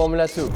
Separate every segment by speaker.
Speaker 1: Formula 2.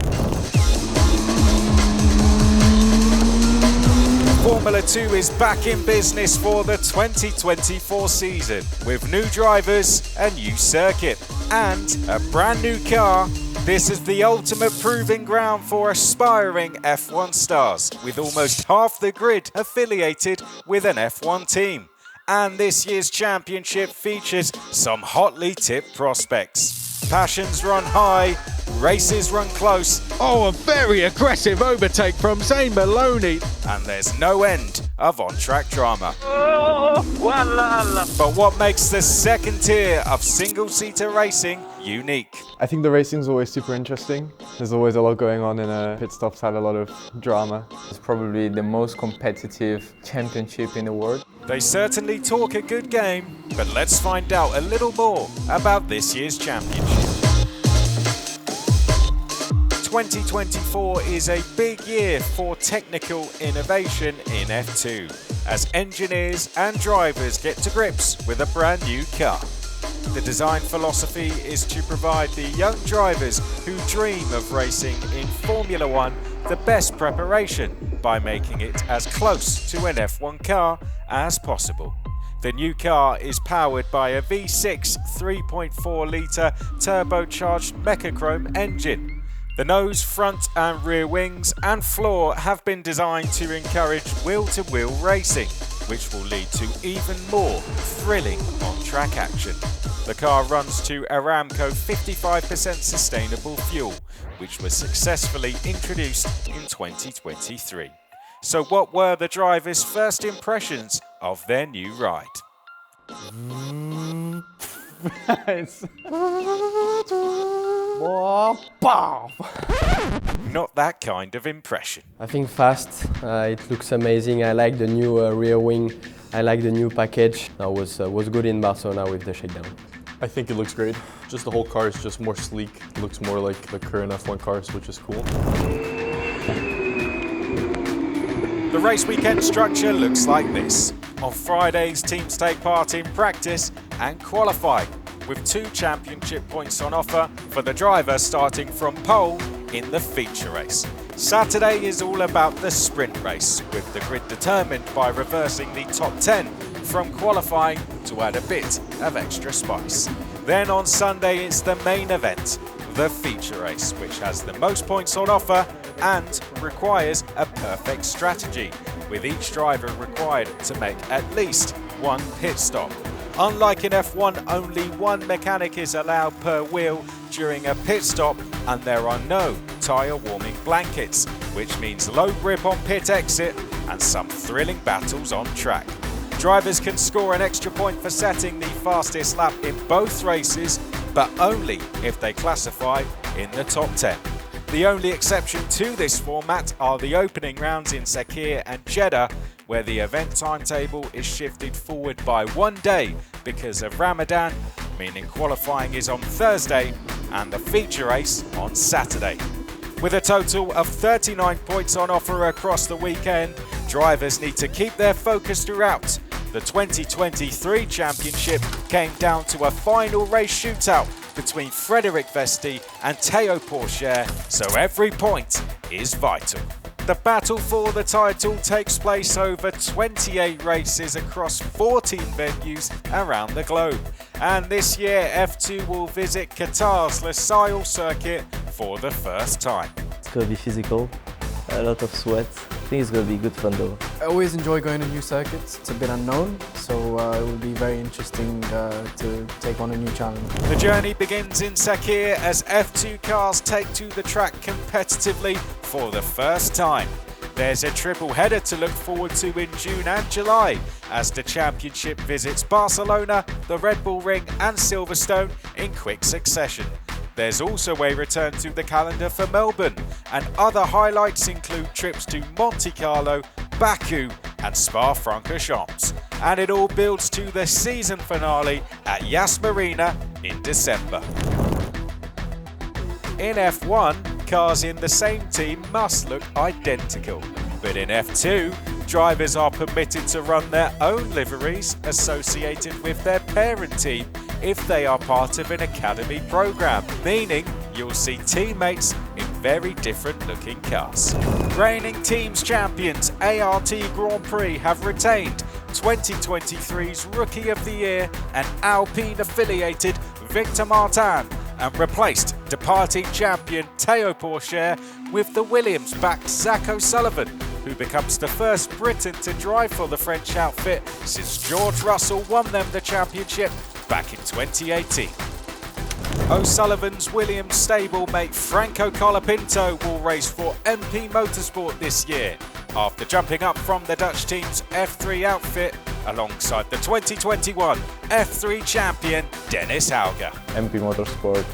Speaker 2: Formula 2 is back in business for the 2024 season with new drivers, a new circuit and a brand new car. This is the ultimate proving ground for aspiring F1 stars, with almost half the grid affiliated with an F1 team. And this year's championship features some hotly tipped prospects. Passions run high, races run close. Oh, a very aggressive overtake from Zane Maloney. And there's no end of on-track drama. But what makes the second tier of single-seater racing unique?
Speaker 3: I think the racing is always super interesting. There's always a lot going on in a pit stops, had a lot of drama.
Speaker 4: It's probably the most competitive championship in the world.
Speaker 2: They certainly talk a good game, but let's find out a little more about this year's championship. 2024 is a big year for technical innovation in F2, as engineers and drivers get to grips with a brand new car. The design philosophy is to provide the young drivers who dream of racing in Formula 1 the best preparation by making it as close to an F1 car as possible. The new car is powered by a V6 3.4-litre turbocharged Mechachrome engine. The nose, front and rear wings and floor have been designed to encourage wheel-to-wheel racing, which will lead to even more thrilling on-track action. The car runs to Aramco 55% sustainable fuel, which was successfully introduced in 2023. So what were the drivers' first impressions of their new ride? Not that kind of impression.
Speaker 1: I think fast, it looks amazing. I like the new rear wing. I like the new package. That was good in Barcelona with the shakedown.
Speaker 3: I think it looks great. Just the whole car is just more sleek. It looks more like the current F1 cars, which is cool.
Speaker 2: The race weekend structure looks like this. On Fridays, teams take part in practice and qualifying, with 2 championship points on offer for the driver starting from pole in the feature race. Saturday is all about the sprint race, with the grid determined by reversing the top 10 from qualifying to add a bit of extra spice. Then on Sunday it's the main event, the feature race, which has the most points on offer and requires a perfect strategy, with each driver required to make at least 1 pit stop. Unlike in F1, only 1 mechanic is allowed per wheel during a pit stop, and there are no tyre warming blankets, which means low grip on pit exit and some thrilling battles on track. Drivers can score an extra point for setting the fastest lap in both races, but only if they classify in the top 10. The only exception to this format are the opening rounds in Sakhir and Jeddah, where the event timetable is shifted forward by 1 day because of Ramadan, meaning qualifying is on Thursday and the feature race on Saturday. With a total of 39 points on offer across the weekend, drivers need to keep their focus throughout. The 2023 championship came down to a final race shootout between Frédéric Vesti and Théo Pourchaire, so every point is vital. The battle for the title takes place over 28 races across 14 venues around the globe. And this year, F2 will visit Qatar's Lusail circuit for the first time.
Speaker 5: It's going to be physical, a lot of sweat. I think it's going to be good fun though.
Speaker 6: I always enjoy going to new circuits. It's a bit unknown, so it will be very interesting to take on a new challenge.
Speaker 2: The journey begins in Sakhir as F2 cars take to the track competitively for the first time. There's a triple header to look forward to in June and July as the championship visits Barcelona, the Red Bull Ring and Silverstone in quick succession. There's also a return to the calendar for Melbourne, and other highlights include trips to Monte Carlo, Baku and Spa-Francorchamps. And it all builds to the season finale at Yas Marina in December. In F1, cars in the same team must look identical, but in F2, drivers are permitted to run their own liveries associated with their parent team if they are part of an academy program, meaning you'll see teammates in very different looking cars. Reigning teams champions ART Grand Prix have retained 2023's Rookie of the Year and Alpine affiliated Victor Martin and replaced departing champion Théo Pourchaire with the Williams-backed Zach O'Sullivan, who becomes the first Briton to drive for the French outfit since George Russell won them the championship back in 2018. O'Sullivan's Williams stablemate Franco Colapinto will race for MP Motorsport this year, after jumping up from the Dutch team's F3 outfit alongside the 2021 F3 champion Dennis Hauger.
Speaker 4: MP Motorsport,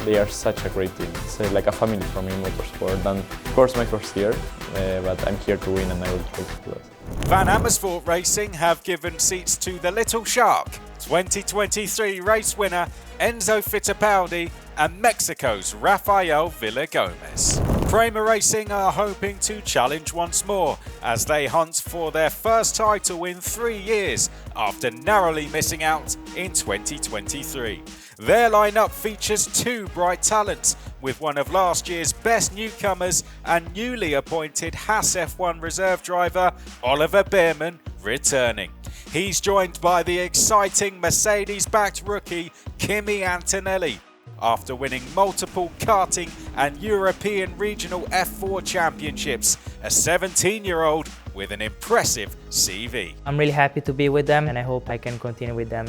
Speaker 4: they are such a great team. It's like a family for me in motorsport, and of course my first year, but I'm here to win and I will try to do it.
Speaker 2: Van Amersfoort Racing have given seats to the Little Shark, 2023 race winner Enzo Fittipaldi and Mexico's Rafael Villagomez. Prema Racing are hoping to challenge once more as they hunt for their first title in 3 years after narrowly missing out in 2023. Their lineup features two bright talents, with one of last year's best newcomers and newly appointed Haas F1 reserve driver Oliver Bearman returning. He's joined by the exciting Mercedes-backed rookie Kimi Antonelli, after winning multiple karting and European regional F4 championships, a 17-year-old with an impressive CV.
Speaker 7: I'm really happy to be with them and I hope I can continue with them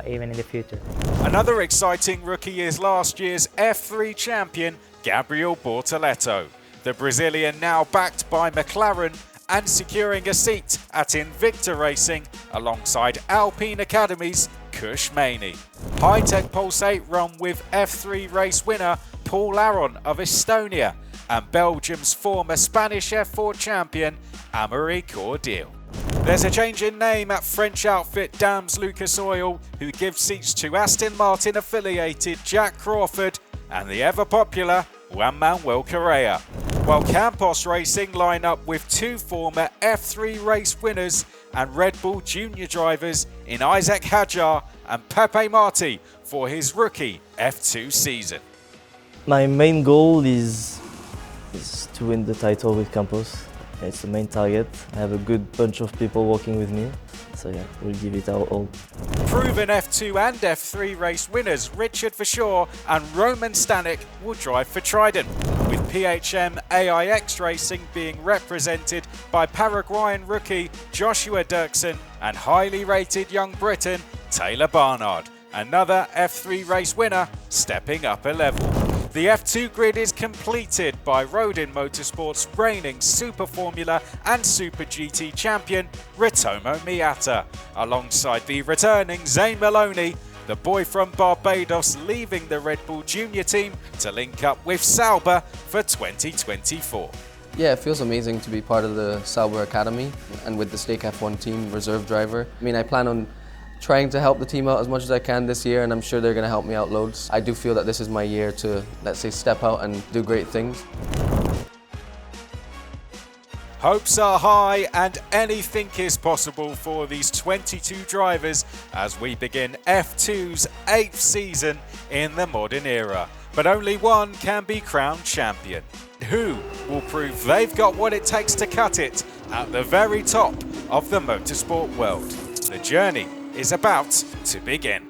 Speaker 7: even in the future.
Speaker 2: Another exciting rookie is last year's F3 champion Gabriel Bortoleto, the Brazilian now backed by McLaren and securing a seat at Invicta Racing alongside Alpine Academy's Kush Maney. High-Tech Pulse 8 run with F3 race winner Paul Aron of Estonia and Belgium's former Spanish F4 champion Amaury Cordial. There's a change in name at French outfit Dams Lucas Oil, who gives seats to Aston Martin affiliated Jack Crawford and the ever-popular Juan Manuel Correa, while Campos Racing line up with two former F3 race winners and Red Bull junior drivers in Isaac Hadjar and Pepe Marti for his rookie F2 season.
Speaker 5: My main goal is to win the title with Campos. It's the main target. I have a good bunch of people working with me, so yeah, we'll give it our all.
Speaker 2: Proven F2 and F3 race winners Richard Verschoor and Roman Stanek will drive for Trident, with PHM AIX Racing being represented by Paraguayan rookie Joshua Dirksen and highly rated young Briton Taylor Barnard, another F3 race winner stepping up a level. The F2 grid is completed by Rodin Motorsport's reigning Super Formula and Super GT champion Ritomo Miata, alongside the returning Zane Maloney, the boy from Barbados leaving the Red Bull Junior team to link up with Sauber for 2024.
Speaker 8: Yeah, it feels amazing to be part of the Sauber Academy and with the Stake F1 team reserve driver. I mean, I plan on trying to help the team out as much as I can this year, and I'm sure they're going to help me out loads. I do feel that this is my year to, let's say, step out and do great things.
Speaker 2: Hopes are high and anything is possible for these 22 drivers as we begin F2's 8th season in the modern era. But only one can be crowned champion. Who will prove they've got what it takes to cut it at the very top of the motorsport world? The journey is about to begin.